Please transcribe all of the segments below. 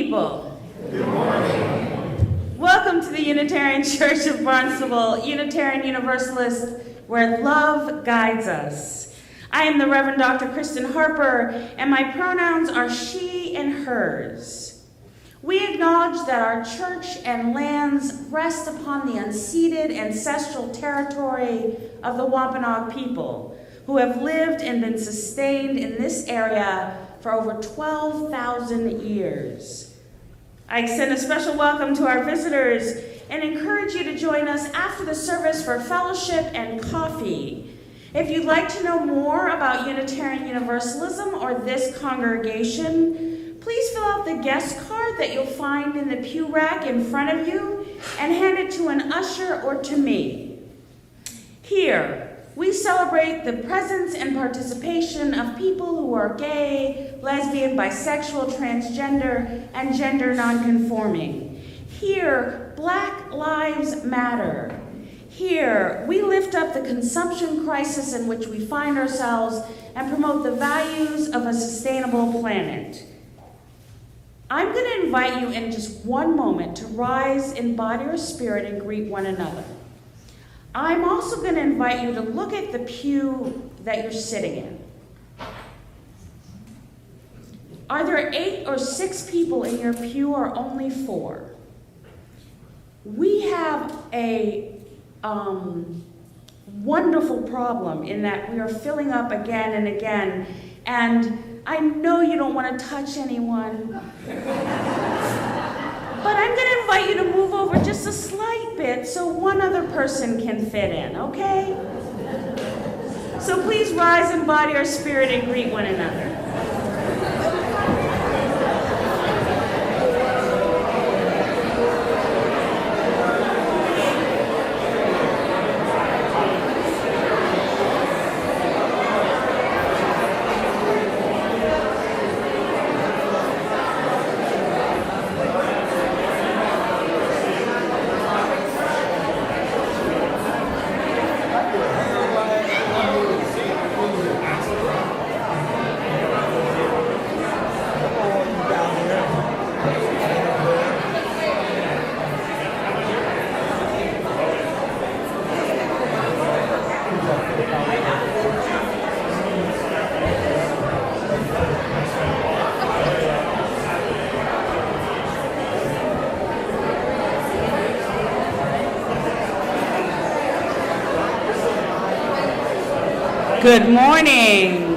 people. Good morning. Welcome to the Unitarian Church of Barnstable, Unitarian Universalist, where love guides us. I am the Reverend Dr. Kristen Harper, and my pronouns are she and hers. We acknowledge that our church and lands rest upon the unceded ancestral territory of the Wampanoag people, who have lived and been sustained in this area for over 12,000 years. I extend a special welcome to our visitors and encourage you to join us after the service for fellowship and coffee. If you'd like to know more about Unitarian Universalism or this congregation, please fill out the guest card that you'll find in the pew rack in front of you and hand it to an usher or to me. Here, we celebrate the presence and participation of people who are gay, lesbian, bisexual, transgender, and gender nonconforming. Here, Black Lives Matter. Here, we lift up the consumption crisis in which we find ourselves and promote the values of a sustainable planet. I'm going to invite you in just one moment to rise in body or spirit and greet one another. I'm also going to invite you to look at the pew that you're sitting in. Are there 8 or 6 people in your pew or only 4? We have a wonderful problem in that we are filling up again and again, and I know you don't want to touch anyone, but I'm going to invite you to move over just a slight bit so one other person can fit in, okay? So please rise in body or spirit and greet one another. Good morning.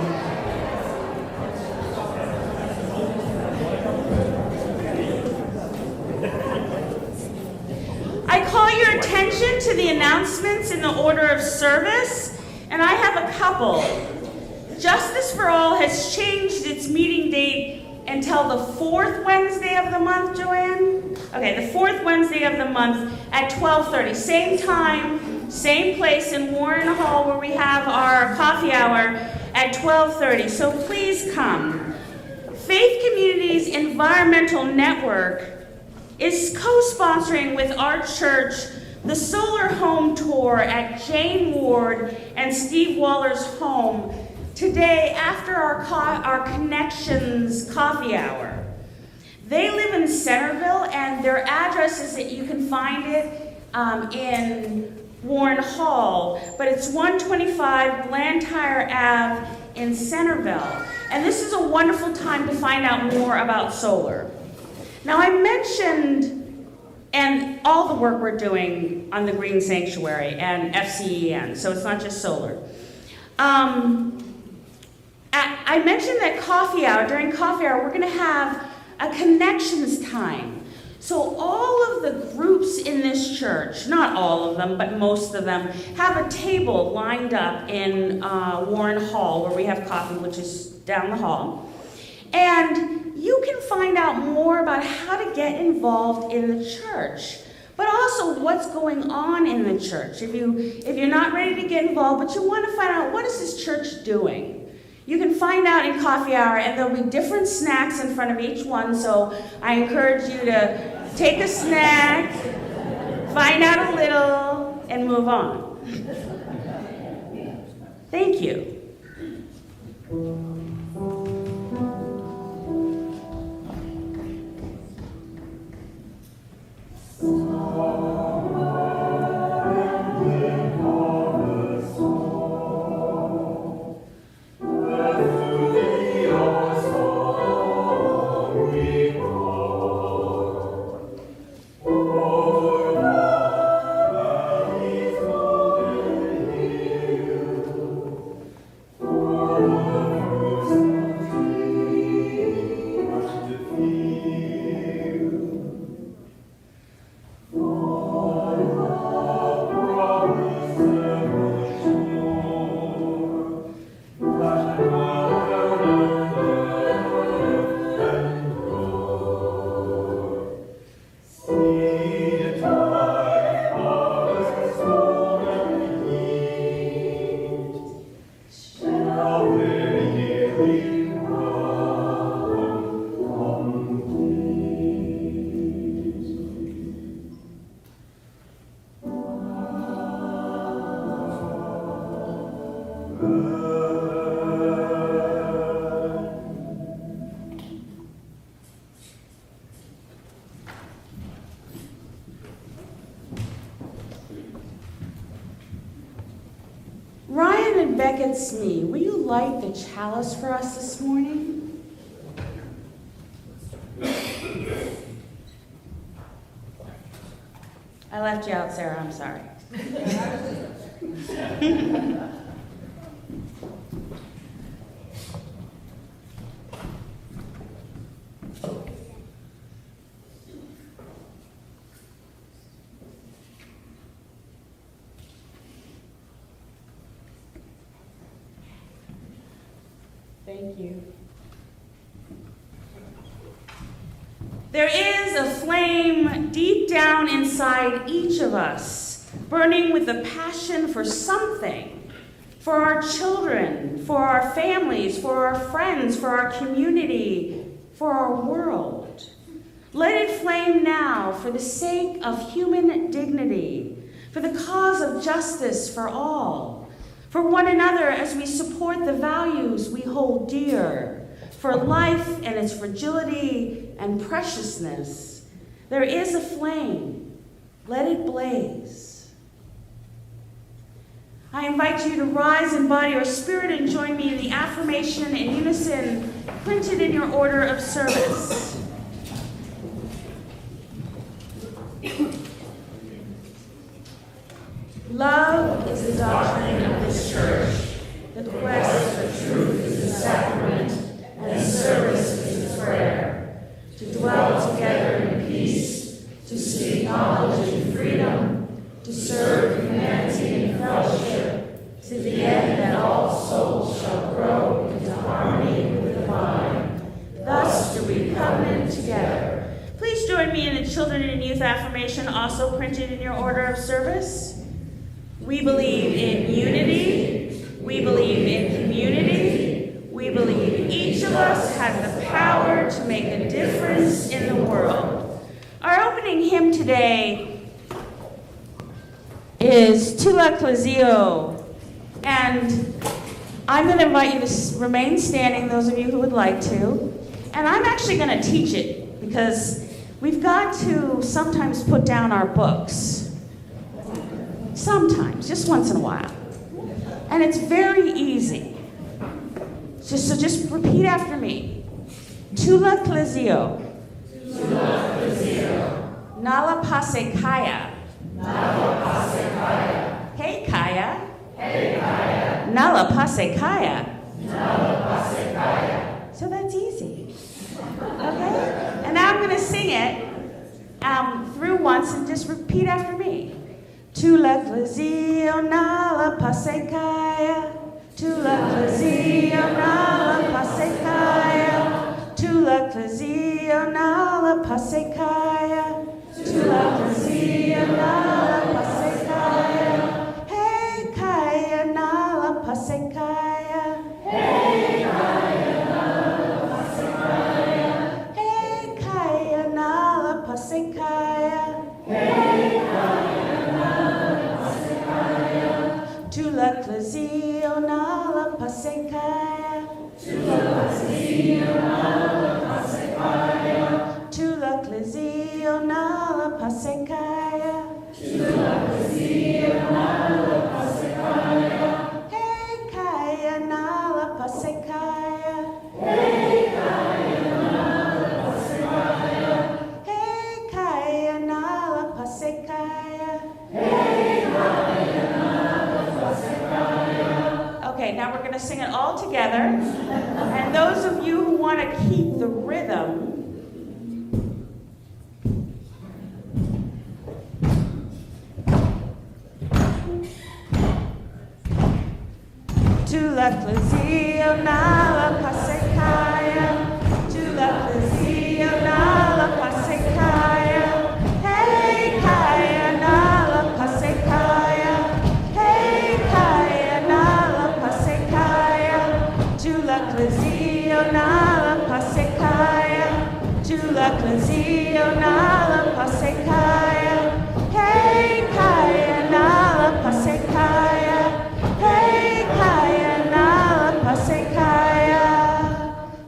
I call your attention to the announcements in the order of service, and I have a couple. Justice for All has changed its meeting date until the 4th Wednesday of the month, Joanne? Okay, the 4th Wednesday of the month at 12:30. Same time, same place in Warren Hall where we have our coffee hour at 12:30, so please come. Faith Communities Environmental Network is co-sponsoring with our church the Solar Home Tour at Jane Ward and Steve Waller's home today after our Connections coffee hour. They live in Centerville, and their address is that you can find it in Warren Hall, but it's 125 Blantyre Ave in Centerville. And this is a wonderful time to find out more about solar. Now, I mentioned, and all the work we're doing on the Green Sanctuary and FCEN, so it's not just solar. I mentioned that during coffee hour, we're going to have a connections time. So all of the groups in this church, not all of them, but most of them, have a table lined up in Warren Hall where we have coffee, which is down the hall. And you can find out more about how to get involved in the church, but also what's going on in the church. If you're not ready to get involved, but you want to find out what is this church doing, you can find out in coffee hour, and there'll be different snacks in front of each one, so I encourage you to take a snack, find out a little, and move on. Thank you. beckons me. Will you light the chalice for us this morning? I left you out, Sarah. I'm sorry. Thank you. There is a flame deep down inside each of us, burning with a passion for something, for our children, for our families, for our friends, for our community, for our world. Let it flame now for the sake of human dignity, for the cause of justice for all, for one another as we support the values we hold dear, for life and its fragility and preciousness. There is a flame. Let it blaze. I invite you to rise in body or spirit and join me in the affirmation in unison printed in your order of service. Love is the doctrine of this church. The quest for truth is the sacrament, and service is the prayer. To dwell together in peace, to seek knowledge and freedom, to serve humanity in fellowship, to the end that all souls shall grow into harmony with the divine. Thus do we covenant together. Please join me in the children and youth affirmation, also printed in your order of service. We believe in unity. We believe in community. We believe each of us has the power to make a difference in the world. Our opening hymn today is Tu l'Ecclesio. And I'm going to invite you to remain standing, those of you who would like to. And I'm actually going to teach it because we've got to sometimes put down our books. Sometimes, just once in a while. And it's very easy. Just repeat after me. Tu l'Ecclesio. Tu l'Ecclesio. Nala pase kaya. Nala pase kaya. Hey kaya. Hey kaya. Nala pase kaya. Nala pase kaya. So that's easy. Okay? And now I'm going to sing it through once and just repeat after me. Tu l'Ecclesio nala pasekaya, tu l'Ecclesio nala pasekaya, tu l'Ecclesio nala pasekaya, tu l'Ecclesio nala pasekaya, hey kaya nala pasekaya, hey kaya nala pasekaya, hey kaya nala pasekaya, hey kaya. Tu l'Ecclesio nala pasekaya. Tu l'Ecclesio nala pasekaya. Tu l'Ecclesio nala pasekaya. Tu l'Ecclesio nala pasekaya. Hey kaya nala pasekaya. Hey kaya nala pasekaya. Hey kaya nala pasekaya. Hey kaya nala. Okay, now we're going to sing it all together. And those of you who want to keep the rhythm, tu l'Ecclesio nala pasekaya, tu l'Ecclesio nala pasekaya, hey kaya nala pasekaya. Tu l'Ecclesio nala pasekaya, tu l'Ecclesio nala pasekaya, hey kaya nala pasekaya, hey kaya nala pasekaya.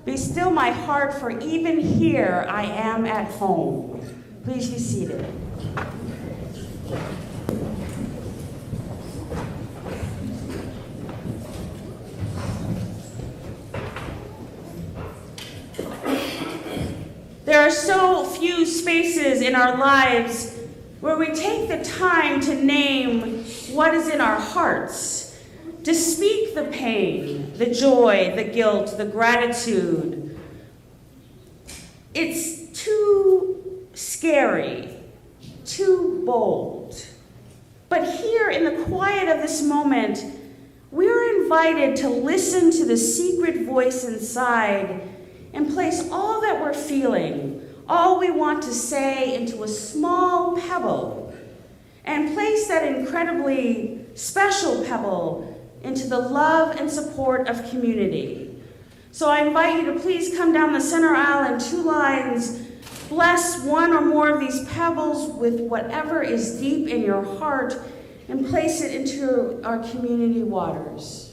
Be still my heart, for even here I am at home. Please be seated. so few spaces in our lives where we take the time to name what is in our hearts, to speak the pain, the joy, the guilt, the gratitude. It's too scary, too bold. But here in the quiet of this moment, we're invited to listen to the secret voice inside and place all that we're feeling, all we want to say, into a small pebble, and place that incredibly special pebble into the love and support of community. So I invite you to please come down the center aisle in 2 lines, bless one or more of these pebbles with whatever is deep in your heart, and place it into our community waters.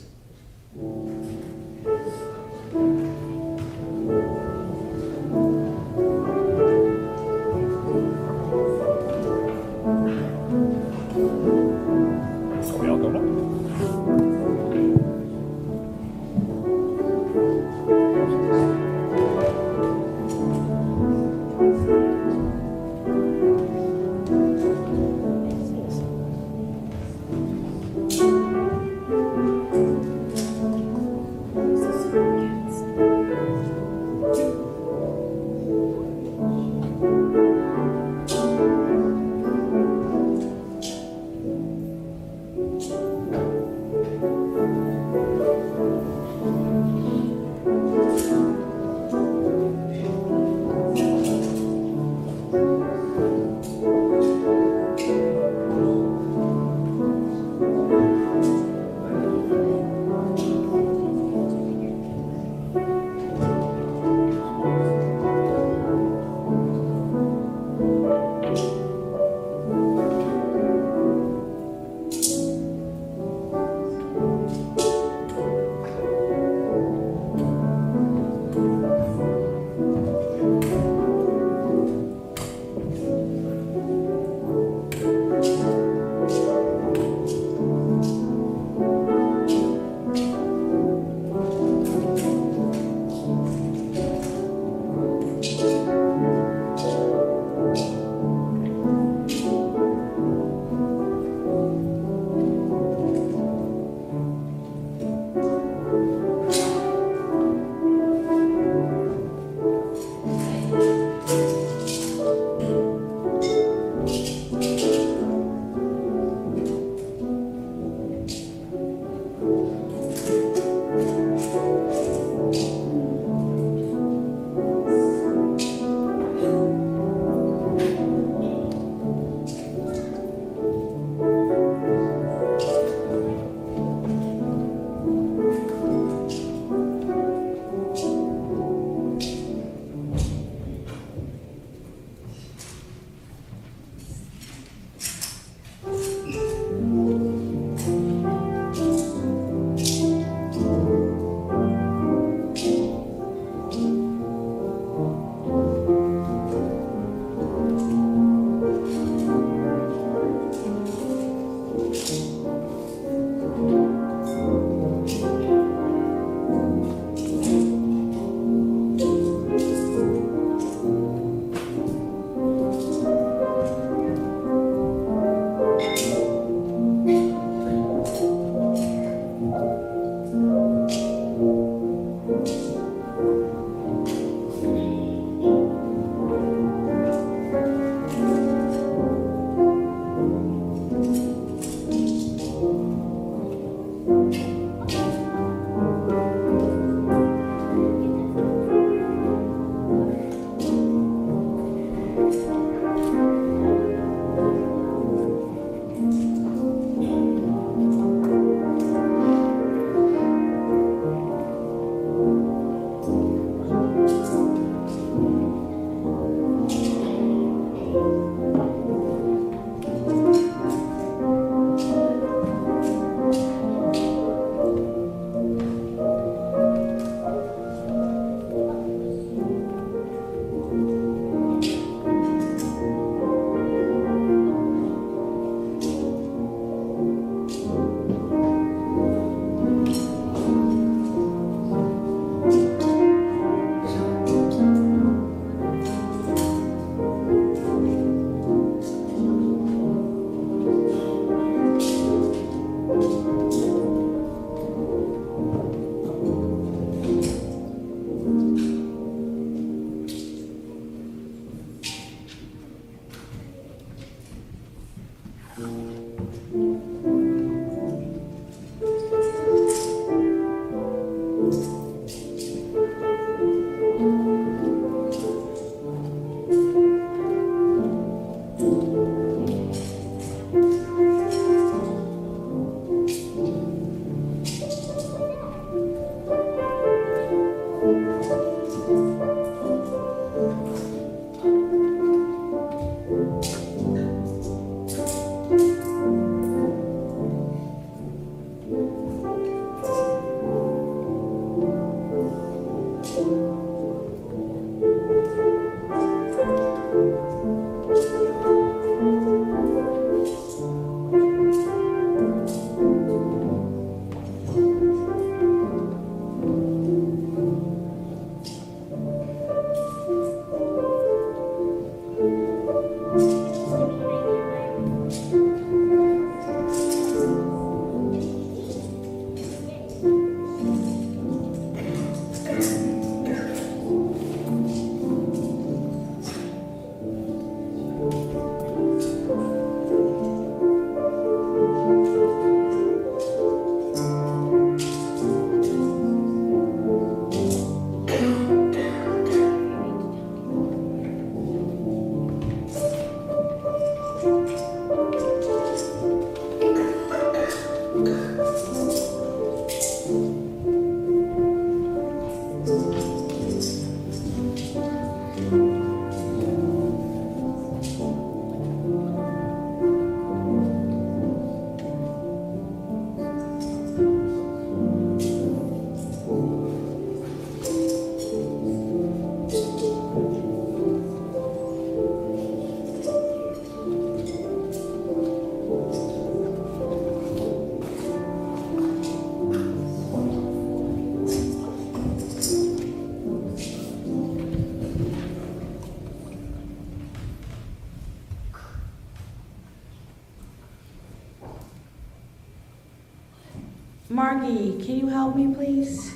Margie, can you help me, please?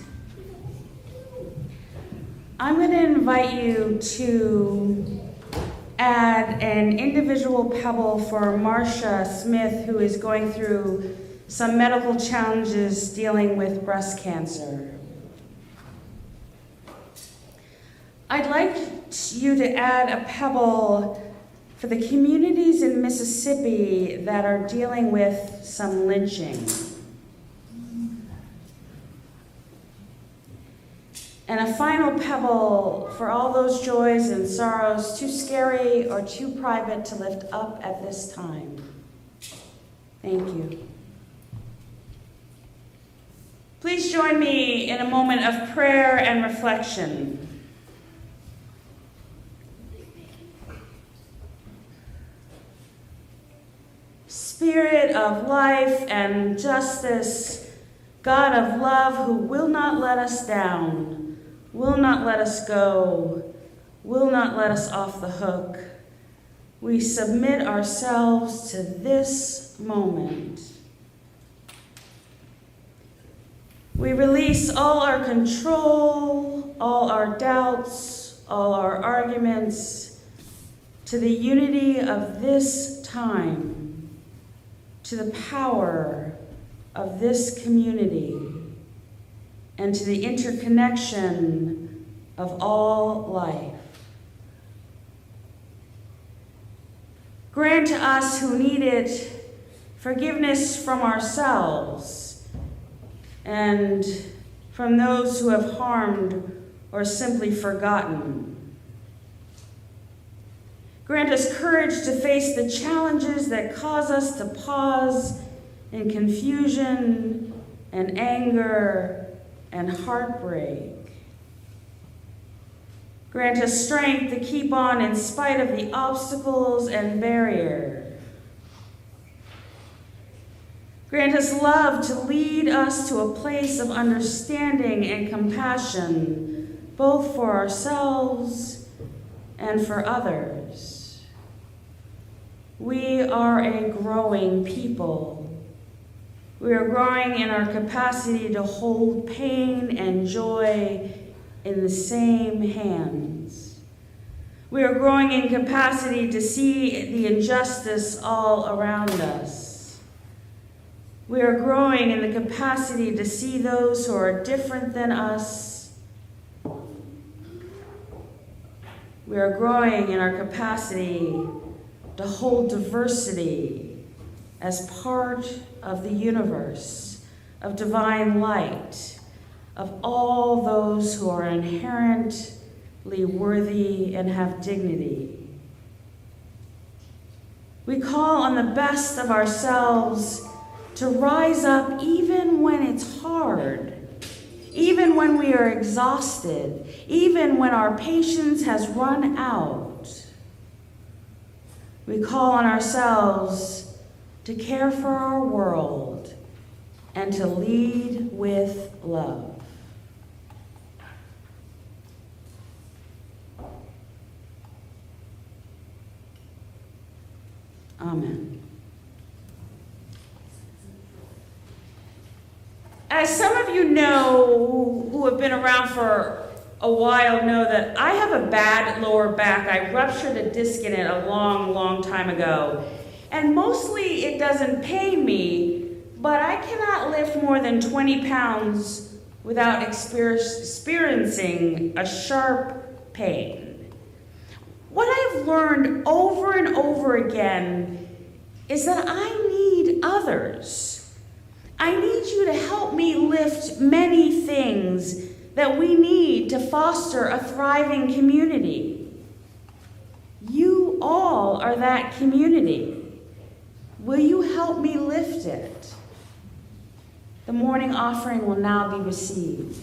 I'm going to invite you to add an individual pebble for Marcia Smith, who is going through some medical challenges dealing with breast cancer. I'd like you to add a pebble for the communities in Mississippi that are dealing with some lynching. And a final pebble for all those joys and sorrows too scary or too private to lift up at this time. Thank you. Please join me in a moment of prayer and reflection. Spirit of life and justice, God of love who will not let us down, will not let us go, will not let us off the hook, we submit ourselves to this moment. We release all our control, all our doubts, all our arguments to the unity of this time, to the power of this community, and to the interconnection of all life. Grant to us who need it forgiveness from ourselves and from those who have harmed or simply forgotten. Grant us courage to face the challenges that cause us to pause in confusion and anger and heartbreak. Grant us strength to keep on in spite of the obstacles and barriers. Grant us love to lead us to a place of understanding and compassion, both for ourselves and for others. We are a growing people. We are growing in our capacity to hold pain and joy in the same hands. We are growing in capacity to see the injustice all around us. We are growing in the capacity to see those who are different than us. We are growing in our capacity to hold diversity as part of the universe, of divine light, of all those who are inherently worthy and have dignity. We call on the best of ourselves to rise up even when it's hard, even when we are exhausted, even when our patience has run out. We call on ourselves to care for our world and to lead with love. Amen. As some of you know who have been around for a while know that I have a bad lower back. I ruptured a disc in it a long time ago. And mostly it doesn't pain me, but I cannot lift more than 20 pounds without experiencing a sharp pain. What I've learned over and over again is that I need others. I need you to help me lift many things that we need to foster a thriving community. You all are that community. Will you help me lift it? The morning offering will now be received.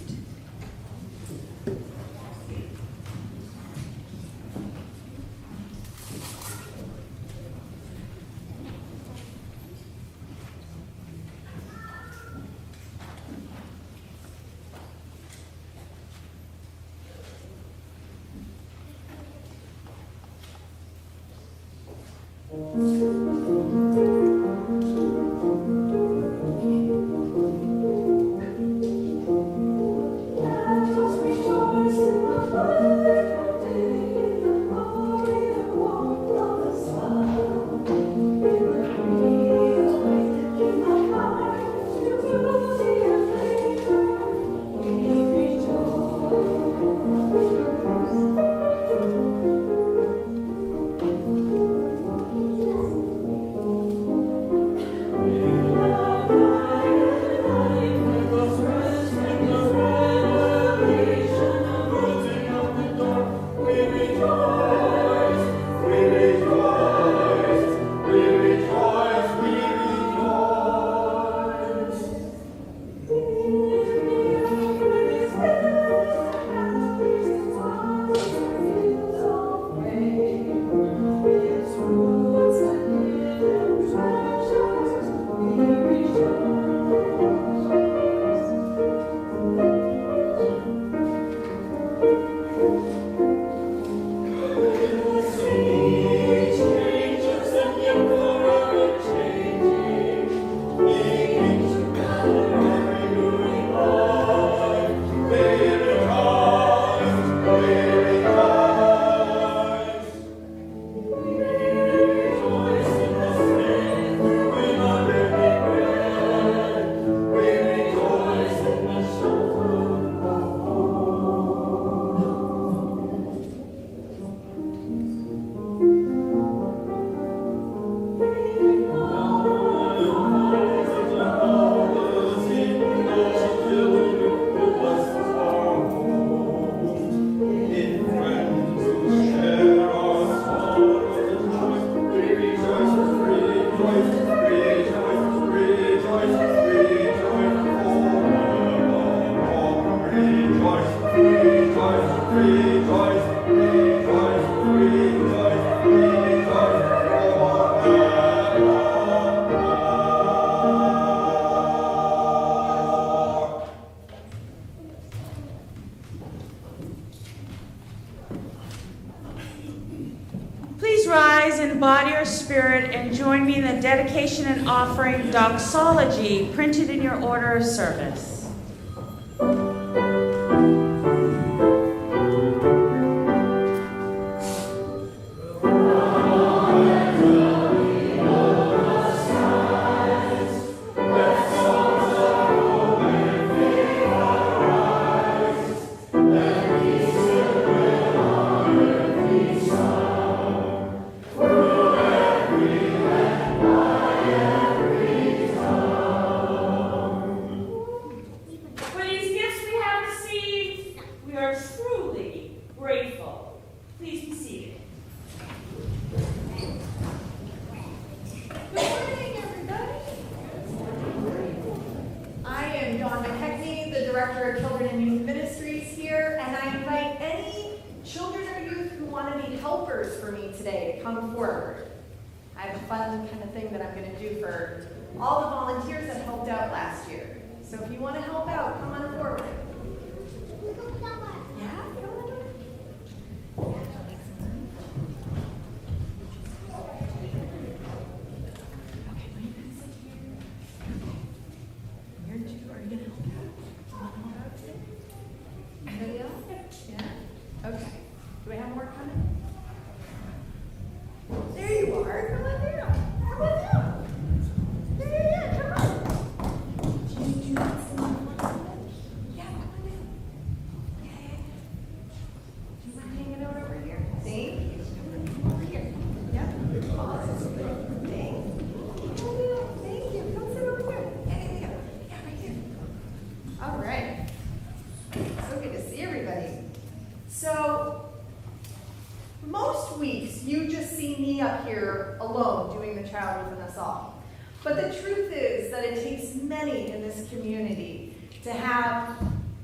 rise in body or spirit and join me in the dedication and offering doxology printed in your order of service.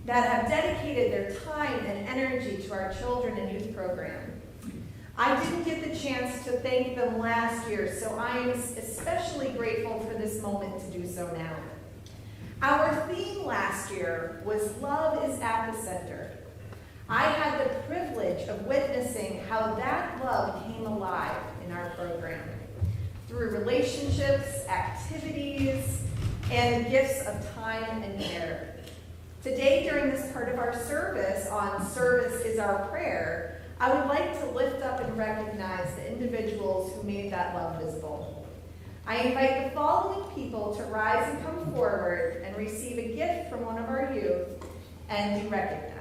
That have dedicated their time and energy to our children and youth program. I didn't get the chance to thank them last year, so I am especially grateful for this moment to do so now. Our theme last year was Love is at the Center. I had the privilege of witnessing how that love came alive in our program through relationships, activities, and gifts of time and care. Today, during this part of our service on Service is Our Prayer, I would like to lift up and recognize the individuals who made that love visible. I invite the following people to rise and come forward and receive a gift from one of our youth and be recognized.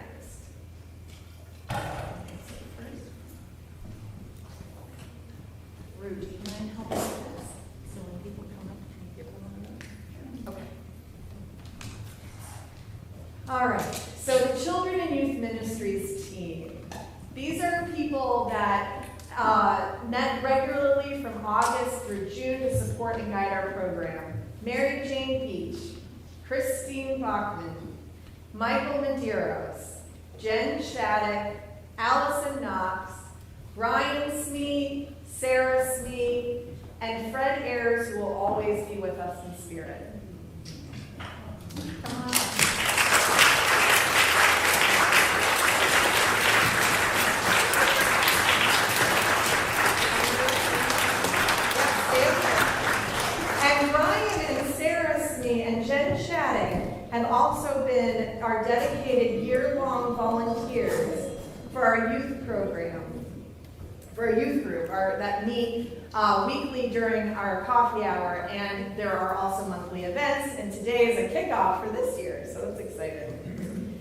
Rude, do you mind helping with this? So when people come up, can you give them one of those? Okay. All right, so the Children and Youth Ministries team. These are people that met regularly from August through June to support and guide our program. Mary Jane Peach, Christine Bachman, Michael Medeiros, Jen Shattuck, Allison Knox, Ryan Smee, Sarah Smee, and Fred Ayers, who will always be with us in spirit. Come on. Have also been our dedicated year-long volunteers for our youth program, for our youth group that meet weekly during our coffee hour, and there are also monthly events, and today is a kickoff for this year, so it's exciting.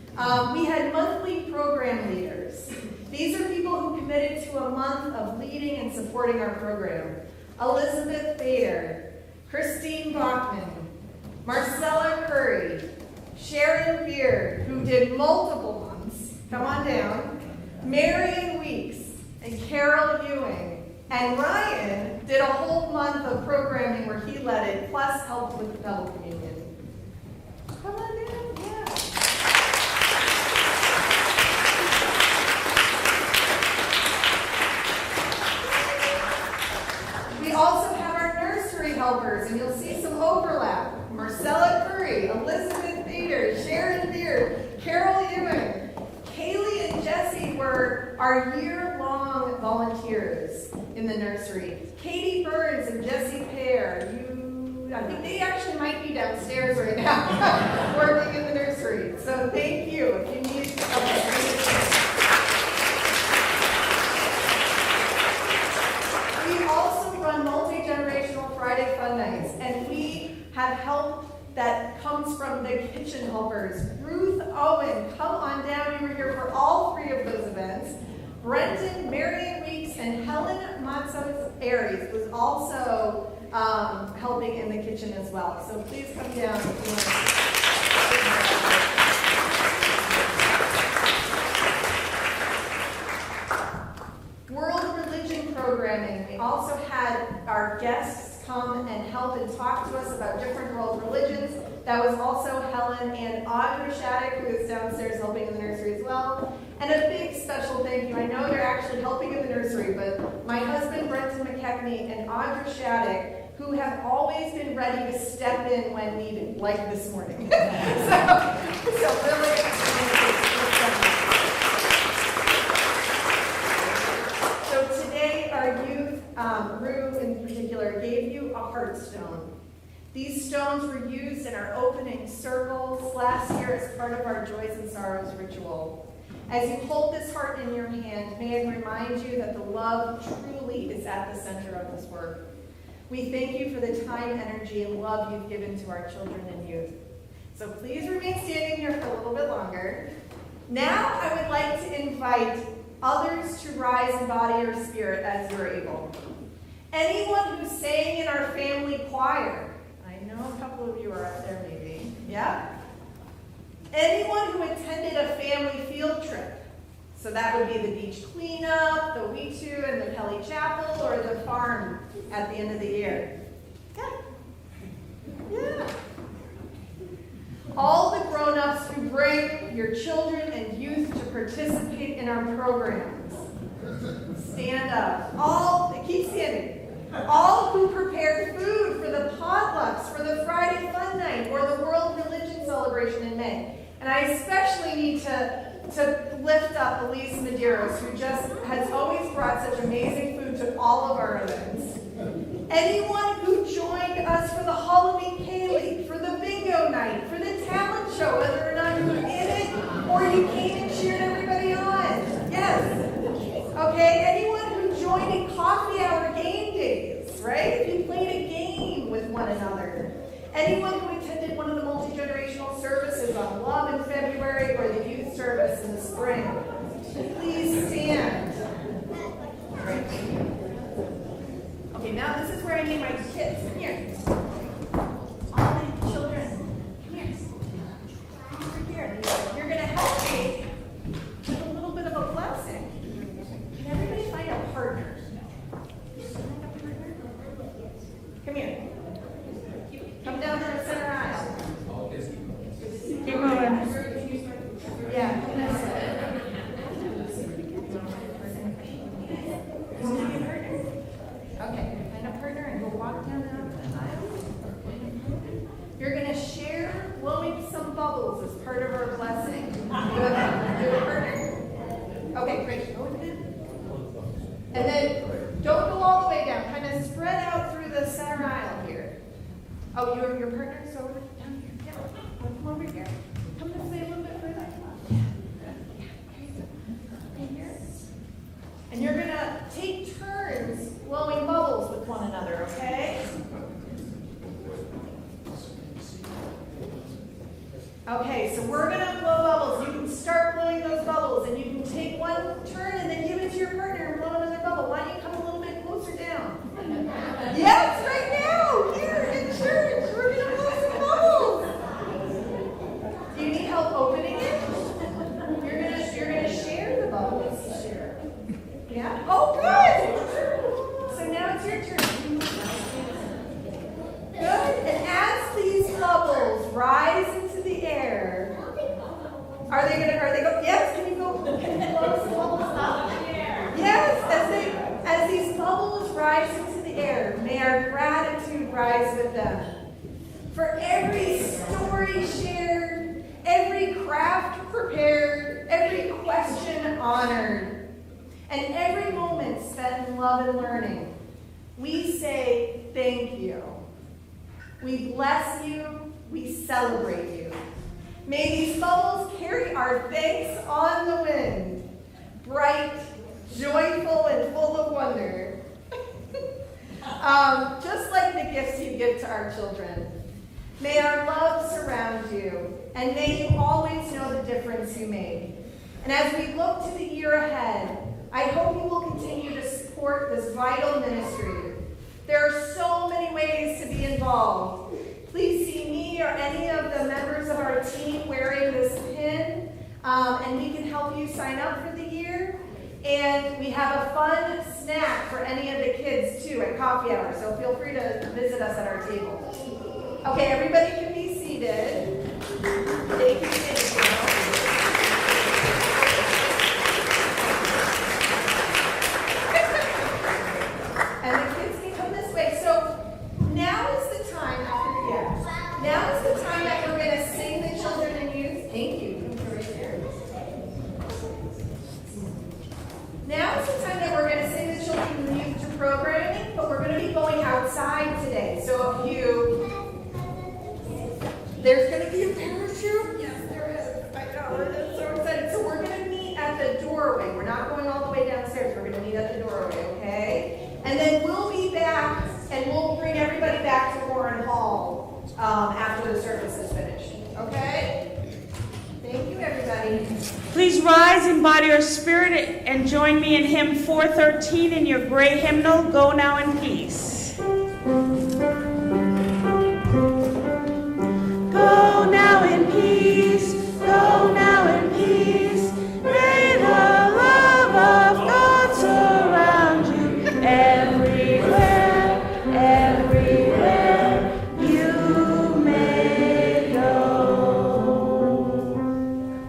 We had monthly program leaders. These are people who committed to a month of leading and supporting our program. Elizabeth Bader, Christine Bachman, Marcella Curry, Sharon Beard, who did multiple months, come on down, Marion Weeks, and Carol Ewing. And Ryan did a whole month of programming where he led it, plus helped with the double communion. Come on down, yeah. We also have our nursery helpers, and you'll see some overlap. Marcella Curry, Elizabeth Bader, Sharon Beard, Carol Ewing, Kaylee and Jesse were our year-long strong volunteers in the nursery. Katie Burns and Jessie Pear, I think they actually might be downstairs right now working in the nursery. So thank you. If you need, We also run multi-generational Friday Fun Nights, and we have help that comes from the kitchen helpers. Ruth Owen, come on down. You were here for all three of those events. Brenton, Marion Weeks, and Helen Matzos Aries was also helping in the kitchen as well. So please come down if you want to. World Religion Programming. We also had our guests come and help and talk to us about different world religions. That was also Helen and Audra Shattuck, who is downstairs helping in the nursery as well. And a big special thank you. I know they're actually helping in the nursery, but my husband, Brenton McKechnie, and Audra Shattuck, who have always been ready to step in when needed, like this morning. so really, so today our youth, Rue in particular, gave you a heart stone. These stones were used in our opening circles last year as part of our Joys and Sorrows ritual. As you hold this heart in your hand, may I remind you that the love truly is at the center of this work. We thank you for the time, energy, and love you've given to our children and youth. So please remain standing here for a little bit longer. Now I would like to invite others to rise in body or spirit as you're able. Anyone who sang in our family choir. I know a couple of you are up there maybe. Yeah? Anyone who attended a family field trip. So that would be the beach cleanup, the Weetu and the Kelly Chapel, or the farm at the end of the year. Yeah. Yeah. All the grown-ups who bring your children and youth to participate in our programs. Stand up. Keep standing. All who prepared food for the potlucks, for the Friday Fun Night, or the World Religion Celebration in May. And I especially need to lift up Elise Medeiros, who just has always brought such amazing food to all of our events. Anyone who joined us for the Halloween K-League, for the bingo night, for the talent show, whether or not you were in it or you came and cheered everybody on. Yes. Okay, anyone who joined in coffee hour game days, right? If you played a game with one another. Anyone who attended one of the multi-generational services on Love in February or the youth service in the spring, please stand. Okay, now this is where I need my kids. Come here. All my children, come here. Over here. You're going to help me with a little bit of a blessing. Can everybody find a partner? Come here. Come down to the center aisle. Keep moving. Yeah, come this way. Okay, find a partner and go walk down the aisle. You're going to share blowing some bubbles as part of our blessing. You have a partner? Okay, great. Go with it. And then don't go all the way down. Kind of spread out through the center aisle here. Oh, your partner's over down here. Yeah. Come over here. Come this way a little bit further. Okay, here. And you're going to take turns blowing bubbles with one another, okay? Okay, so we're going to blow bubbles. You can start blowing those bubbles, and you can take one turn and then give it to your partner and blow another bubble. Why don't you come a little bit closer down? Yes, right now, here in church. We're going to blow some bubbles. Do you need help opening it? You're gonna share the bubbles. Yeah? Oh, good! So now it's your turn. Good. And as these bubbles rise into the air, are they go? Yes, can you blow some bubbles up? Yes, as these bubbles rise into the air, may our gratitude rise with them. For every story shared, every craft prepared, every question honored, and every moment spent in love and learning. We say thank you. We bless you. We celebrate you. May these bubbles carry our thanks on the wind, bright, joyful, and full of wonder. Just like the gifts you give to our children. May our love surround you, and may you always know the difference you make. And as we look to the year ahead, I hope you will continue to support this vital ministry. There are so many ways to be involved. Please see me or any of the members of our team wearing this pin, and we can help you sign up for the year. And we have a fun snack for any of the kids, too, at coffee hour, so feel free to visit us at our table. Okay, everybody can be seated. Thank you. And the kids can come this way. So now is the time, now is the time that we're going to sing the children and youth. Thank you. Now is the time that we're going to sing the children and youth to programming, but we're going to be going outside today. So there's going to be a parachute? Yes, there is. I know, I'm so excited. So we're going to meet at the doorway. We're not going all the way downstairs. We're going to meet at the doorway, okay? And then we'll be back, and we'll bring everybody back to Warren Hall after the service is finished, okay? Thank you, everybody. Please rise in body or spirit and join me in hymn 413 in your gray hymnal, Go Now in Peace. Go now in peace, go now in peace. May the love of God surround you everywhere, everywhere you may go.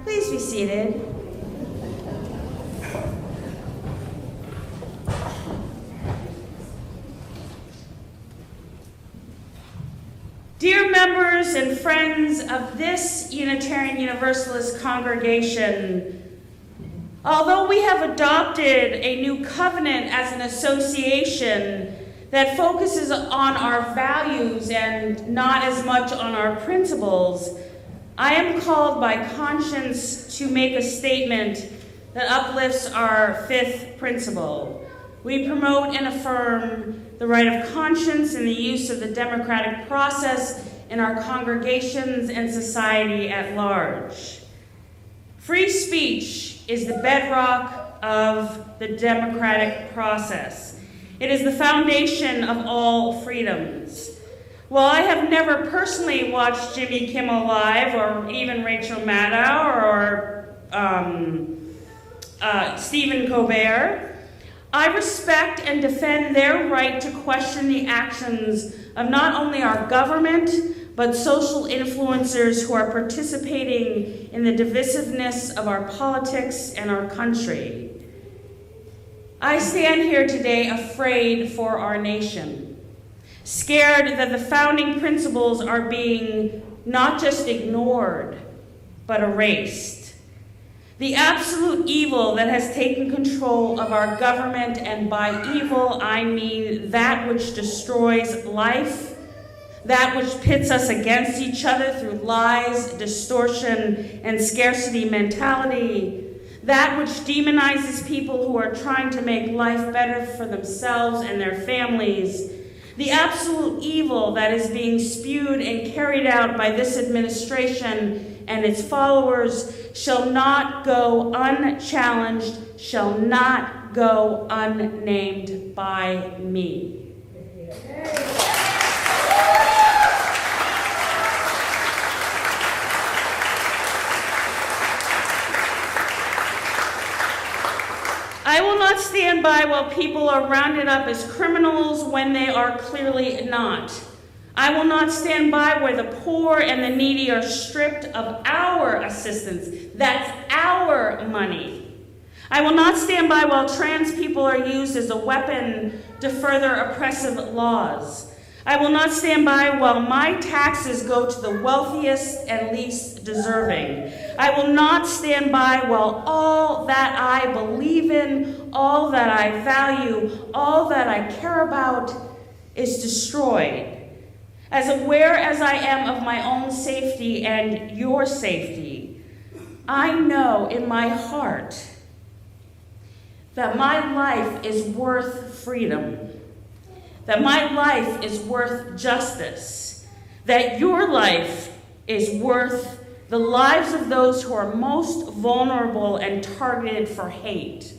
Please be seated. Dear members and friends of this Unitarian Universalist congregation, although we have adopted a new covenant as an association that focuses on our values and not as much on our principles, I am called by conscience to make a statement that uplifts our fifth principle. We promote and affirm the right of conscience and the use of the democratic process in our congregations and society at large. Free speech is the bedrock of the democratic process. It is the foundation of all freedoms. While I have never personally watched Jimmy Kimmel Live or even Rachel Maddow or Stephen Colbert, I respect and defend their right to question the actions of not only our government, but social influencers who are participating in the divisiveness of our politics and our country. I stand here today afraid for our nation, scared that the founding principles are being not just ignored, but erased. The absolute evil that has taken control of our government, and by evil I mean that which destroys life, that which pits us against each other through lies, distortion, and scarcity mentality, that which demonizes people who are trying to make life better for themselves and their families, the absolute evil that is being spewed and carried out by this administration and its followers shall not go unchallenged, shall not go unnamed by me. I will not stand by while people are rounded up as criminals when they are clearly not. I will not stand by where the poor and the needy are stripped of our assistance. That's our money. I will not stand by while trans people are used as a weapon to further oppressive laws. I will not stand by while my taxes go to the wealthiest and least deserving. I will not stand by while all that I believe in, all that I value, all that I care about is destroyed. As aware as I am of my own safety and your safety, I know in my heart that my life is worth freedom, that my life is worth justice, that your life is worth the lives of those who are most vulnerable and targeted for hate.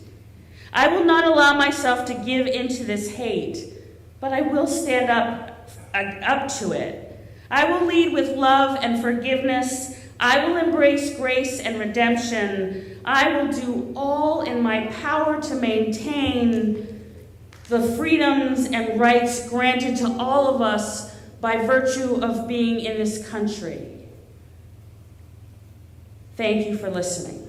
I will not allow myself to give into this hate, but I will stand up to it. I will lead with love and forgiveness. I will embrace grace and redemption. I will do all in my power to maintain the freedoms and rights granted to all of us by virtue of being in this country. Thank you for listening.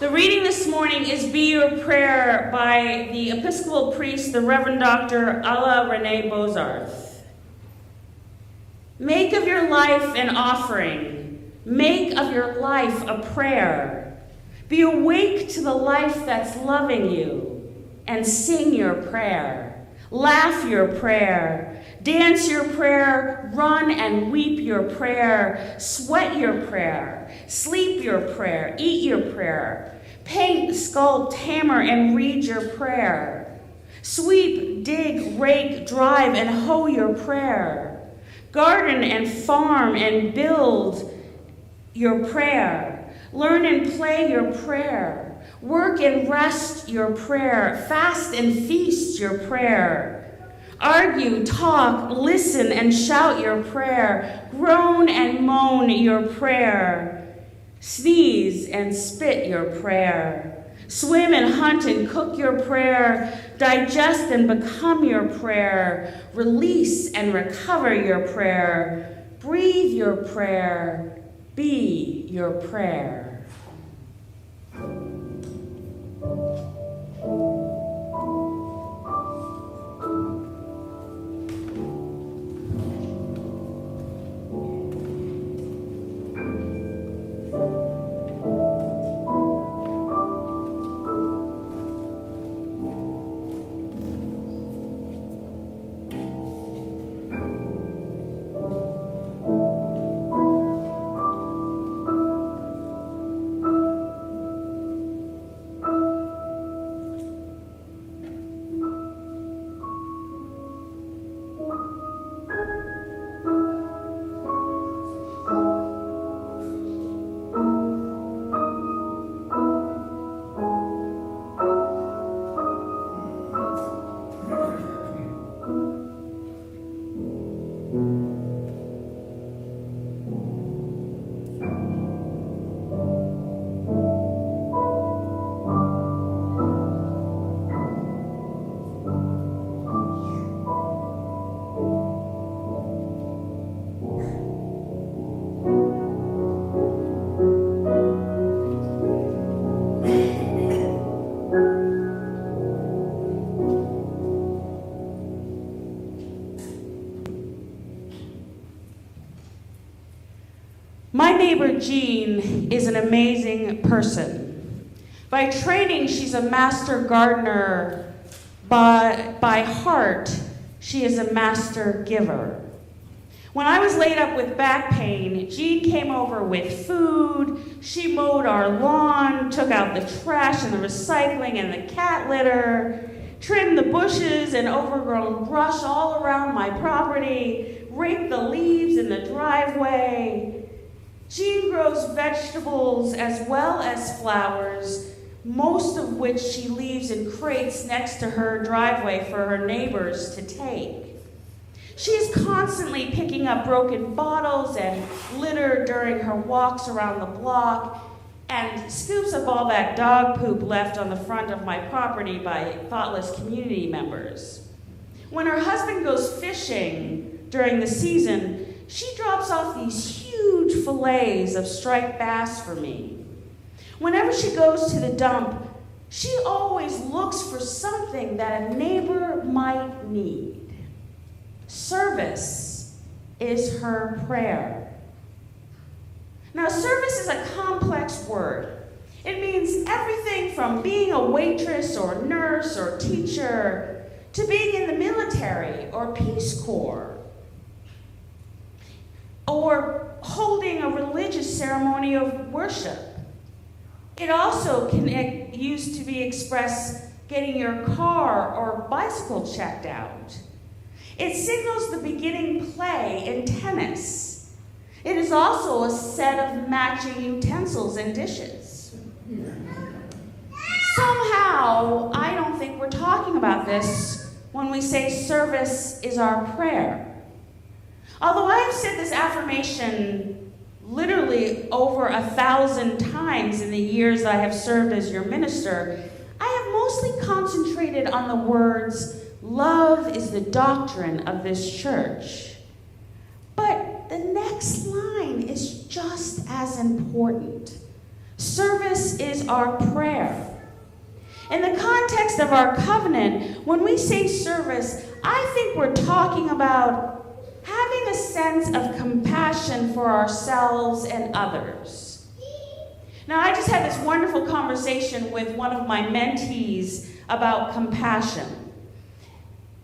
The reading this morning is Be Your Prayer by the Episcopal priest, the Reverend Dr. Alla Renee Bozarth. Make of your life an offering. Make of your life a prayer. Be awake to the life that's loving you and sing your prayer. Laugh your prayer. Dance your prayer. Run and weep your prayer. Sweat your prayer. Sleep your prayer. Eat your prayer. Paint, sculpt, hammer, and read your prayer. Sweep, dig, rake, drive, and hoe your prayer. Garden and farm and build your prayer. Learn and play your prayer. Work and rest your prayer. Fast and feast your prayer. Argue, talk, listen, and shout your prayer. Groan and moan your prayer. Sneeze and spit your prayer. Swim and hunt and cook your prayer. Digest and become your prayer. Release and recover your prayer. Breathe your prayer. Be your prayer. My neighbor Jean is an amazing person. By training, she's a master gardener, but by heart, she is a master giver. When I was laid up with back pain, Jean came over with food. She mowed our lawn, took out the trash and the recycling and the cat litter, trimmed the bushes and overgrown brush all around my property, raked the leaves in the driveway. Jean grows vegetables as well as flowers, most of which she leaves in crates next to her driveway for her neighbors to take. She is constantly picking up broken bottles and litter during her walks around the block and scoops up all that dog poop left on the front of my property by thoughtless community members. When her husband goes fishing during the season, she drops off these huge fillets of striped bass for me. Whenever she goes to the dump, she always looks for something that a neighbor might need. Service is her prayer. Now, service is a complex word. It means everything from being a waitress or nurse or teacher to being in the military or Peace Corps or holding a religious ceremony of worship. It also can used to be expressed getting your car or bicycle checked out. It signals the beginning play in tennis. It is also a set of matching utensils and dishes. Somehow, I don't think we're talking about this when we say service is our prayer. Although I have said this affirmation literally over 1,000 times in the years I have served as your minister, I have mostly concentrated on the words, "Love is the doctrine of this church." But the next line is just as important. Service is our prayer. In the context of our covenant, when we say service, I think we're talking about having a sense of compassion for ourselves and others. Now, I just had this wonderful conversation with one of my mentees about compassion.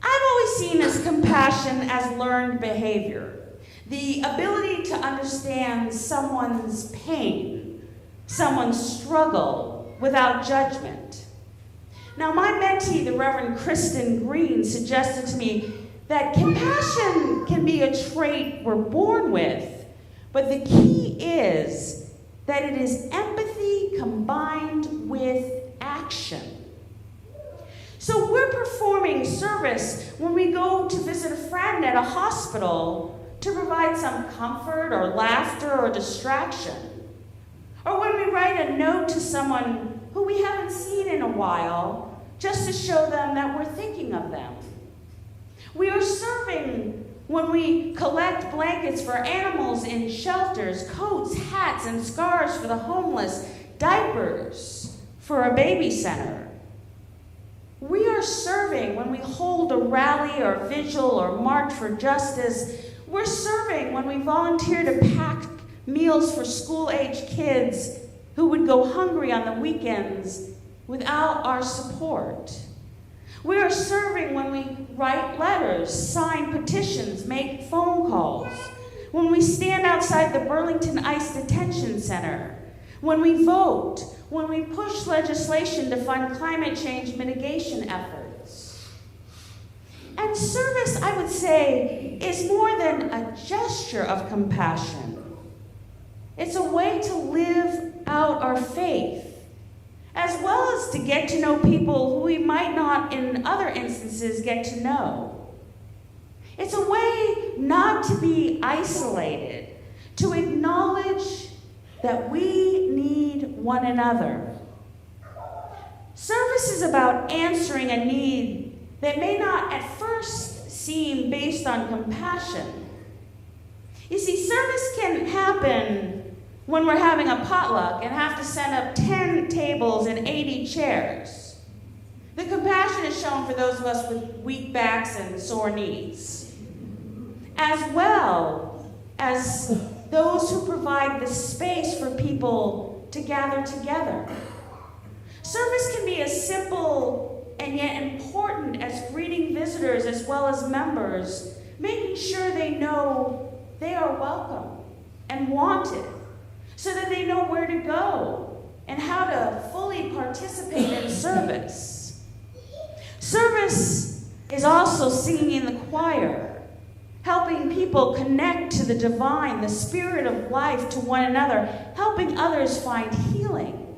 I've always seen as compassion as learned behavior, the ability to understand someone's pain, someone's struggle without judgment. Now, my mentee, the Reverend Kristen suggested to me that compassion can be a trait we're born with, but the key is that it is empathy combined with action. So we're performing service when we go to visit a friend at a hospital to provide some comfort or laughter or distraction. Or when we write a note to someone who we haven't seen in a while just to show them that we're thinking of them. We are serving when we collect blankets for animals in shelters, coats, hats, and scarves for the homeless, diapers for a baby center. We are serving when we hold a rally or vigil or march for justice. We're serving when we volunteer to pack meals for school-age kids who would go hungry on the weekends without our support. We are serving when we write letters, sign petitions, make phone calls, when we stand outside the Burlington ICE Detention Center, when we vote, when we push legislation to fund climate change mitigation efforts. And service, I would say, is more than a gesture of compassion. It's a way to live out our faith, as well as to get to know people who we might not, in other instances, get to know. It's a way not to be isolated, to acknowledge that we need one another. Service is about answering a need that may not at first seem based on compassion. You see, service can happen when we're having a potluck and have to set up 10 tables and 80 chairs. The compassion is shown for those of us with weak backs and sore knees, as well as those who provide the space for people to gather together. Service can be as simple and yet important as greeting visitors as well as members, making sure they know they are welcome and wanted, so that they know where to go and how to fully participate in service. Service is also singing in the choir, helping people connect to the divine, the spirit of life to one another, helping others find healing,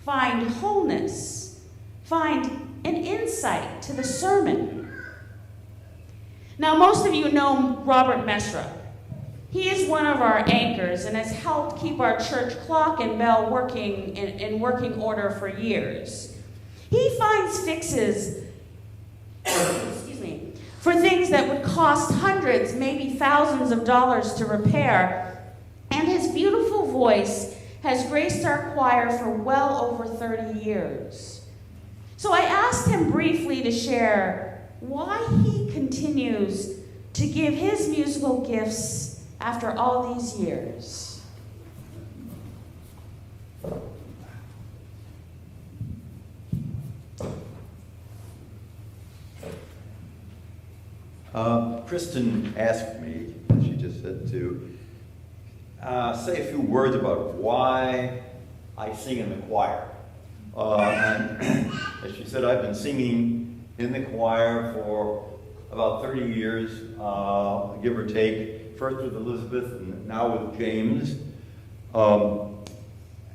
find wholeness, find an insight to the sermon. Now, most of you know Robert Mesra. He is one of our anchors and has helped keep our church clock and bell working in working order for years. He finds fixes for things that would cost hundreds, maybe thousands of dollars to repair, and his beautiful voice has graced our choir for well over 30 years. So I asked him briefly to share why he continues to give his musical gifts after all these years. Kristen asked me, as she just said, to say a few words about why I sing in the choir. And as she said, I've been singing in the choir for about 30 years, give or take, first with Elizabeth and now with James.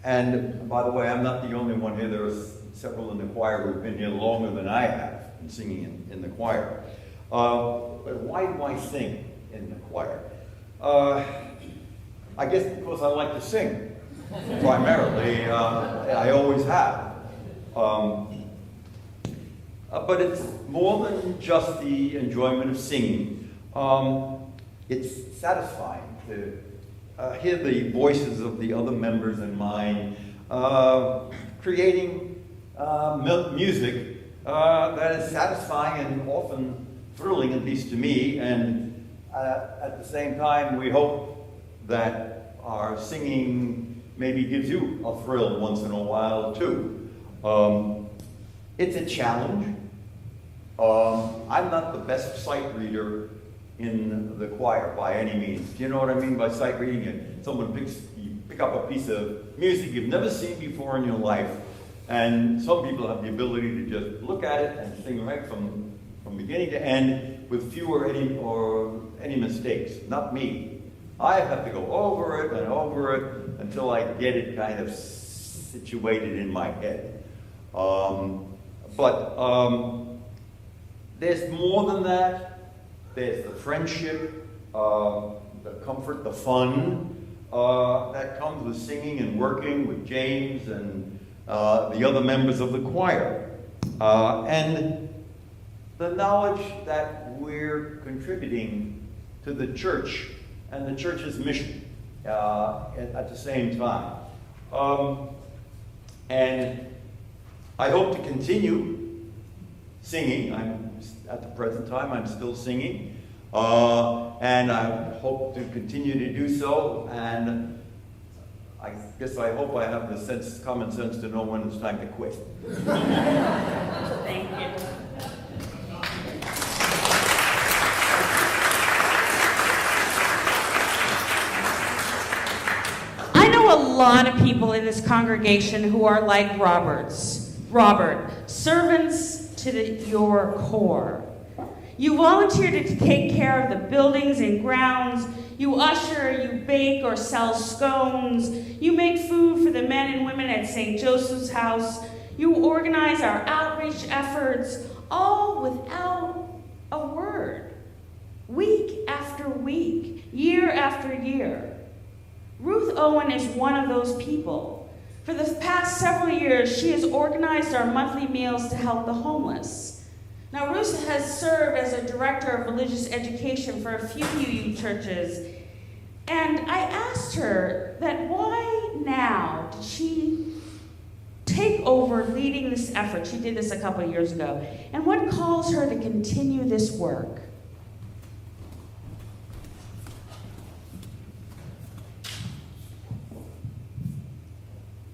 And by the way, I'm not the only one here. There are several in the choir who've been here longer than I have been singing in the choir. But why do I sing in the choir? I guess because I like to sing, primarily. I always have. But it's more than just the enjoyment of singing. It's satisfying to hear the voices of the other members and mine creating music that is satisfying and often thrilling, at least to me, and at the same time we hope that our singing maybe gives you a thrill once in a while too. It's a challenge. I'm not the best sight reader in the choir by any means. Do you know what I mean by sight reading? You pick up a piece of music you've never seen before in your life, and some people have the ability to just look at it and sing right from beginning to end with fewer any mistakes. Not me. I have to go over it and over it until I get it kind of situated in my head. But there's more than that. There's the friendship, the comfort, the fun that comes with singing and working with James and the other members of the choir. And the knowledge that we're contributing to the church and the church's mission at the same time. And I hope to continue singing. At the present time, I'm still singing. And I hope to continue to do so. And I guess I hope I have the common sense to know when it's time to quit. Thank you. I know a lot of people in this congregation who are like Robert, servants to your core. You volunteer to take care of the buildings and grounds. You usher, you bake or sell scones. You make food for the men and women at St. Joseph's House. You organize our outreach efforts, all without a word. Week after week, year after year. Ruth Owen is one of those people. For the past several years, she has organized our monthly meals to help the homeless. Now, Ruth has served as a director of religious education for a few UU churches, and I asked her that why now did she take over leading this effort? She did this a couple of years ago. And what calls her to continue this work?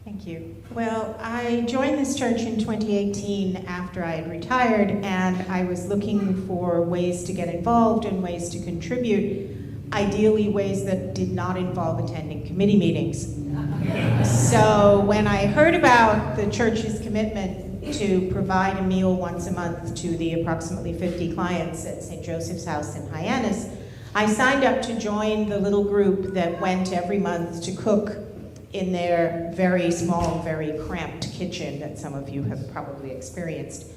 Thank you. Well, I joined this church in 2018 after I had retired, and I was looking for ways to get involved and ways to contribute, ideally ways that did not involve attending committee meetings. So when I heard about the church's commitment to provide a meal once a month to the approximately 50 clients at St. Joseph's House in Hyannis, I signed up to join the little group that went every month to cook in their very small, very cramped kitchen that some of you have probably experienced.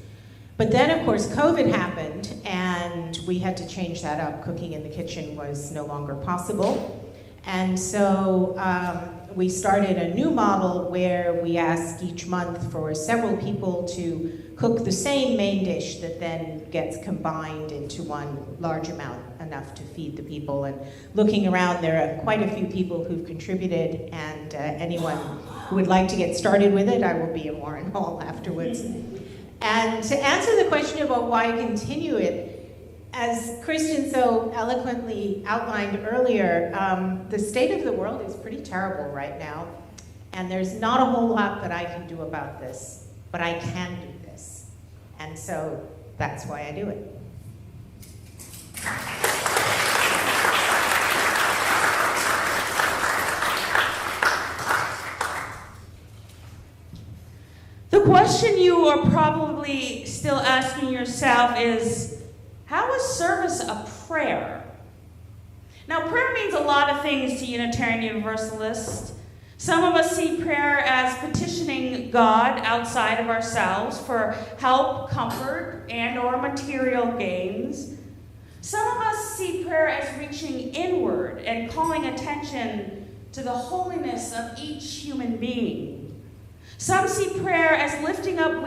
But then, of course, COVID happened, and we had to change that up. Cooking in the kitchen was no longer possible. And so we started a new model where we ask each month for several people to cook the same main dish that then gets combined into one large amount, enough to feed the people. And looking around, there are quite a few people who've contributed, and anyone who would like to get started with it, I will be in Warren Hall afterwards. And to answer the question about why continue it, as Kristen so eloquently outlined earlier, the state of the world is pretty terrible right now, and there's not a whole lot that I can do about this, but I can do this. And so that's why I do it. The question you are probably still asking yourself is, how is service a prayer? Now, prayer means a lot of things to Unitarian Universalists. Some of us see prayer as petitioning God outside of ourselves for help, comfort, and or material gains. Some of us see prayer as reaching inward and calling attention to the holiness of each human being. Some see prayer as lifting up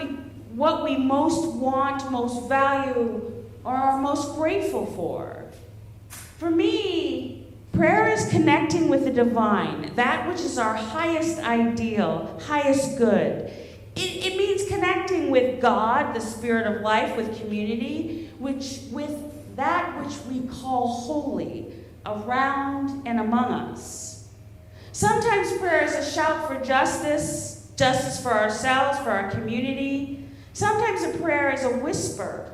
what we most want, most value, or are most grateful for. For me, prayer is connecting with the divine, that which is our highest ideal, highest good. It means connecting with God, the spirit of life, with community, with that which we call holy, around and among us. Sometimes prayer is a shout for justice, justice for ourselves, for our community. Sometimes a prayer is a whisper,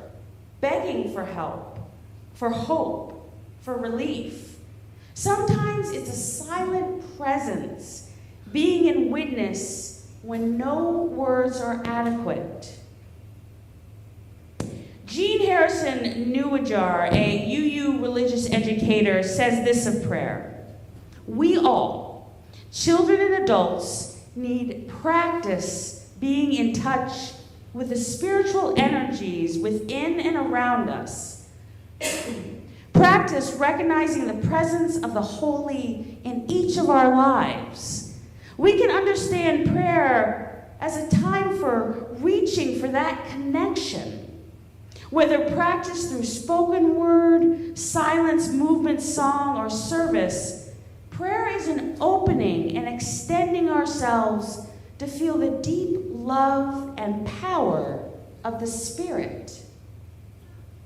begging for help, for hope, for relief. Sometimes it's a silent presence, being in witness when no words are adequate. Jean Harrison Newajar, a UU religious educator, says this of prayer: we all, children and adults, need practice being in touch with the spiritual energies within and around us. Practice recognizing the presence of the holy in each of our lives. We can understand prayer as a time for reaching for that connection. Whether practiced through spoken word, silence, movement, song, or service, prayer is an opening and extending ourselves to feel the deep love and power of the Spirit.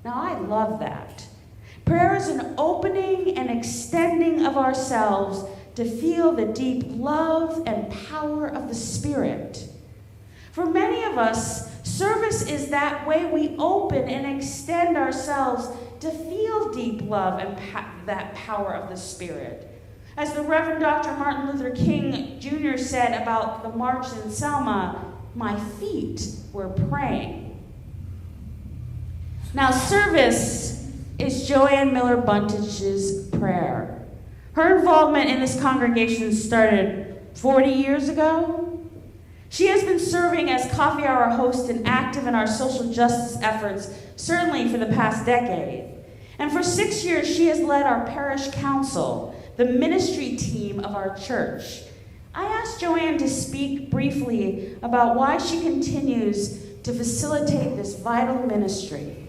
Now, I love that. Prayer is an opening and extending of ourselves to feel the deep love and power of the Spirit. For many of us, service is that way we open and extend ourselves to feel deep love and that power of the Spirit. As the Reverend Dr. Martin Luther King Jr. said about the March in Selma, my feet were praying. Now, service is Joanne Miller Buntage's prayer. Her involvement in this congregation started 40 years ago. She has been serving as coffee hour host and active in our social justice efforts, certainly for the past decade. And for 6 years, she has led our parish council, the ministry team of our church. I asked Joanne to speak briefly about why she continues to facilitate this vital ministry.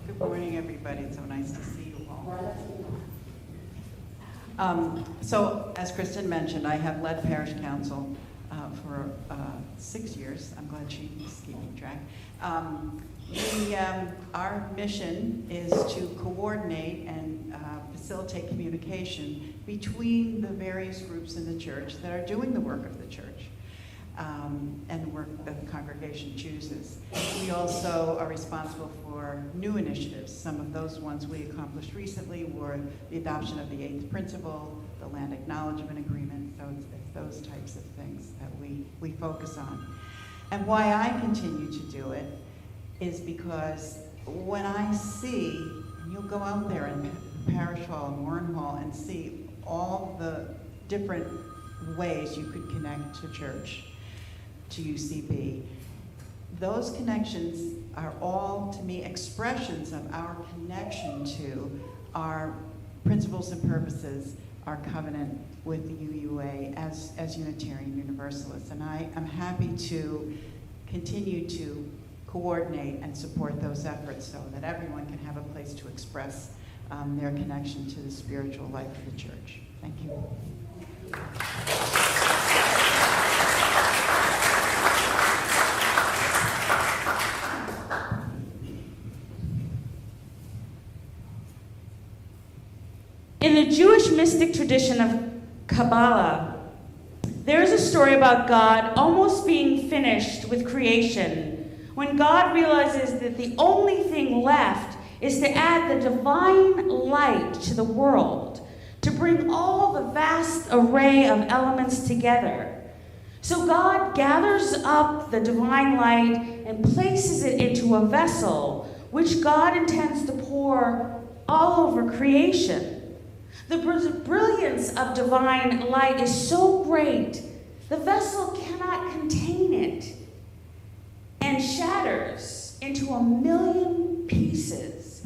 Good morning, everybody. It's so nice to see you all. So, as Kristen mentioned, I have led parish council for 6 years. I'm glad she's keeping track. Our mission is to coordinate and facilitate communication between the various groups in the church that are doing the work of the church and the work that the congregation chooses. We also are responsible for new initiatives. Some of those ones we accomplished recently were the adoption of the 8th principle, the land acknowledgement agreement. So it's those types of things that we focus on. And why I continue to do it is because when I see, and you'll go out there in Parish Hall and Warren Hall and see all the different ways you could connect to church, to UCB, those connections are all, to me, expressions of our connection to our principles and purposes, our covenant with the UUA as Unitarian Universalists. And I am happy to continue to coordinate and support those efforts so that everyone can have a place to express their connection to the spiritual life of the church. Thank you. In the Jewish mystic tradition of Kabbalah, there is a story about God almost being finished with creation, when God realizes that the only thing left is to add the divine light to the world, to bring all the vast array of elements together. So God gathers up the divine light and places it into a vessel, which God intends to pour all over creation. The brilliance of divine light is so great, the vessel cannot contain it and shatters into 1,000,000 pieces.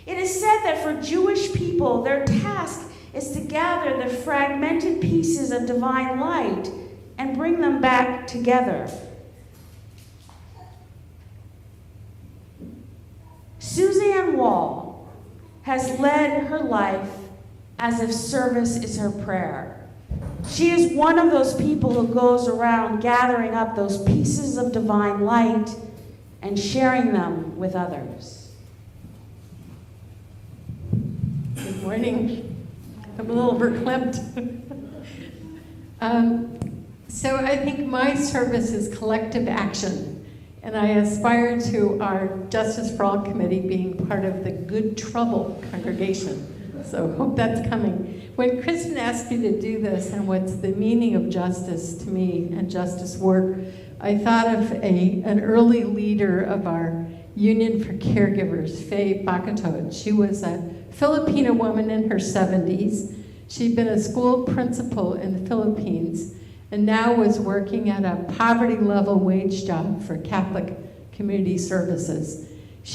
It is said that for Jewish people, their task is to gather the fragmented pieces of divine light and bring them back together. Suzanne Wall has led her life as if service is her prayer. She is one of those people who goes around gathering up those pieces of divine light and sharing them with others. Good morning. I'm a little verklempt. So I think my service is collective action, and I aspire to our Justice for All Committee being part of the Good Trouble congregation. So hope that's coming. When Kristen asked me to do this and what's the meaning of justice to me and justice work, I thought of an early leader of our Union for Caregivers, Faye Bacatod. She was a Filipino woman in her 70s. She'd been a school principal in the Philippines and now was working at a poverty-level wage job for Catholic Community Services.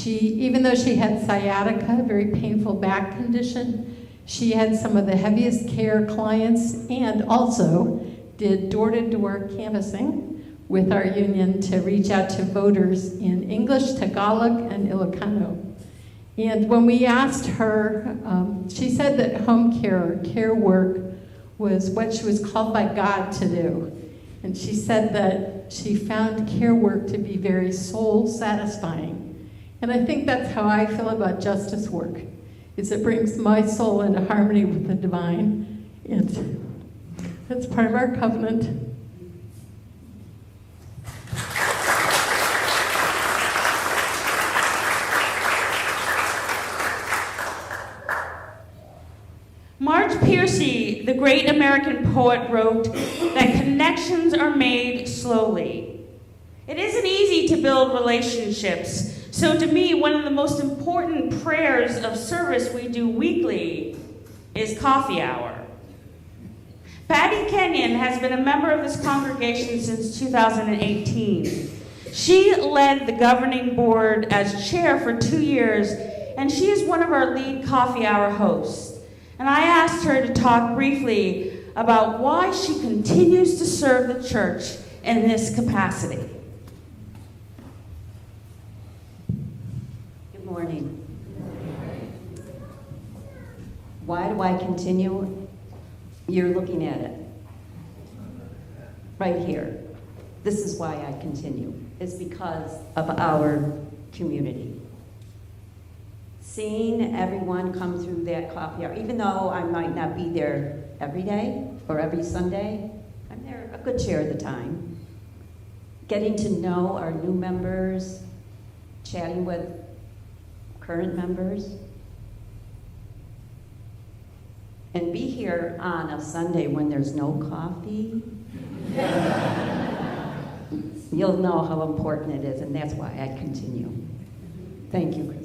Even though she had sciatica, a very painful back condition, she had some of the heaviest care clients and also did door-to-door canvassing with our union to reach out to voters in English, Tagalog, and Ilocano. And when we asked her, she said that home care or care work was what she was called by God to do. And she said that she found care work to be very soul satisfying. And I think that's how I feel about justice work, is it brings my soul into harmony with the divine. And that's part of our covenant. Marge Piercy, the great American poet, wrote that connections are made slowly. It isn't easy to build relationships. So to me, one of the most important prayers of service we do weekly is coffee hour. Patty Kenyon has been a member of this congregation since 2018. She led the governing board as chair for 2 years, and she is one of our lead coffee hour hosts. And I asked her to talk briefly about why she continues to serve the church in this capacity. Good morning. Why do I continue? You're looking at it. Right here. This is why I continue. It's because of our community. Seeing everyone come through that coffee hour, even though I might not be there every day or every Sunday, I'm there a good share of the time. Getting to know our new members, chatting with current members, and be here on a Sunday when there's no coffee. You'll know how important it is, and that's why I continue. Thank you, Kristen.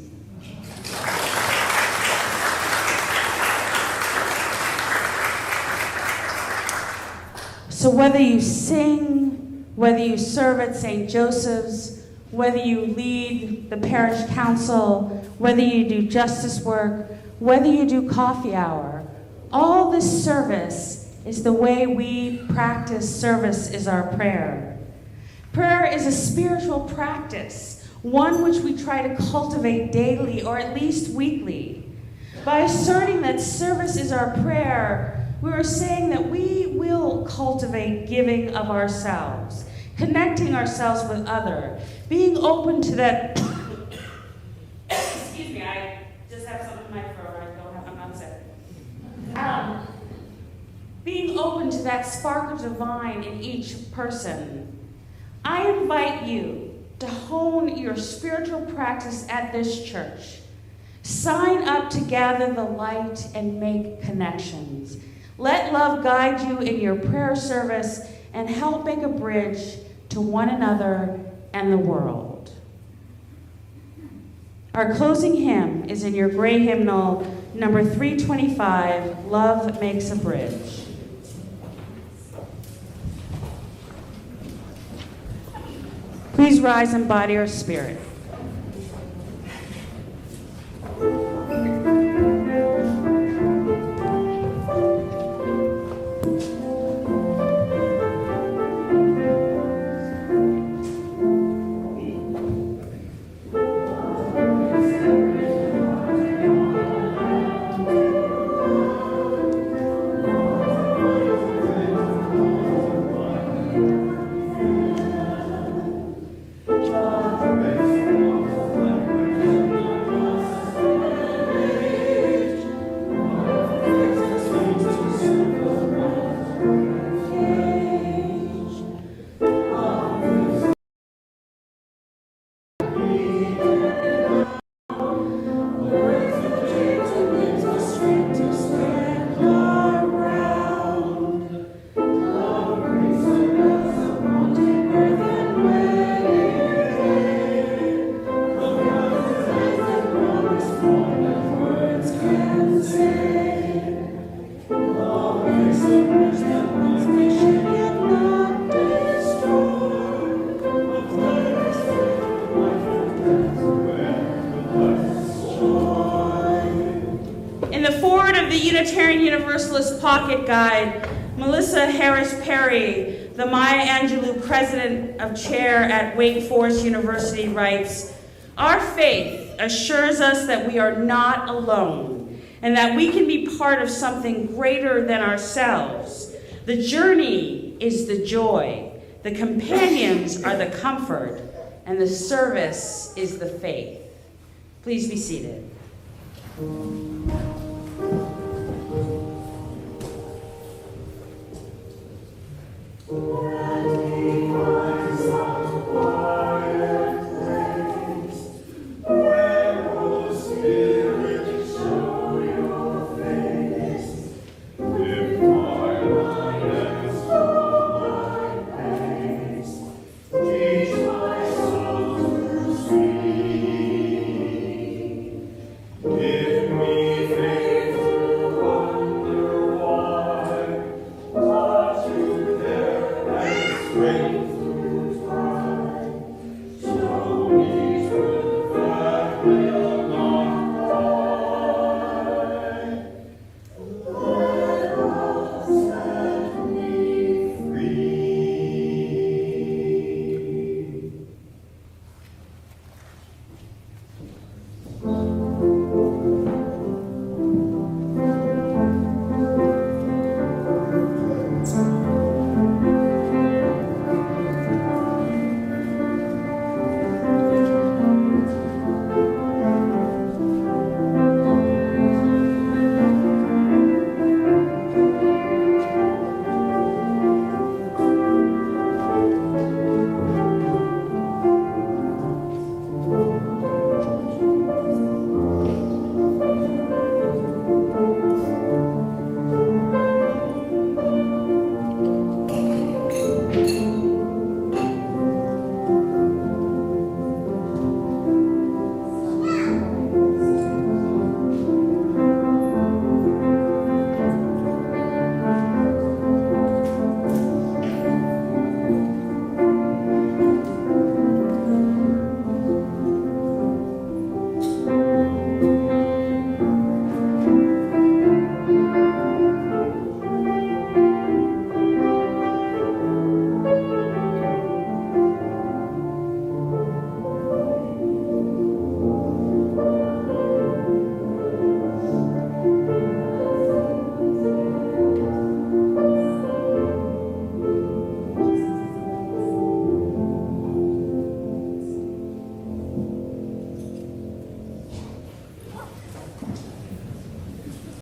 So whether you sing, whether you serve at St. Joseph's, whether you lead the parish council, whether you do justice work, whether you do coffee hour, all this service is the way we practice service is our prayer. Prayer is a spiritual practice, one which we try to cultivate daily or at least weekly. By asserting that service is our prayer, we are saying that we will cultivate giving of ourselves, connecting ourselves with others, being open to that. Excuse me, I just have something in my throat. I'm not sick. Being open to that spark of divine in each person. I invite you to hone your spiritual practice at this church. Sign up to gather the light and make connections. Let love guide you in your prayer service and help make a bridge to one another and the world. Our closing hymn is in your gray hymnal, number 325, Love Makes a Bridge. Please rise in body or spirit. Unitarian Universalist Pocket Guide, Melissa Harris Perry, the Maya Angelou President of Chair at Wake Forest University, writes, "Our faith assures us that we are not alone and that we can be part of something greater than ourselves. The journey is the joy, the companions are the comfort, and the service is the faith." Please be seated.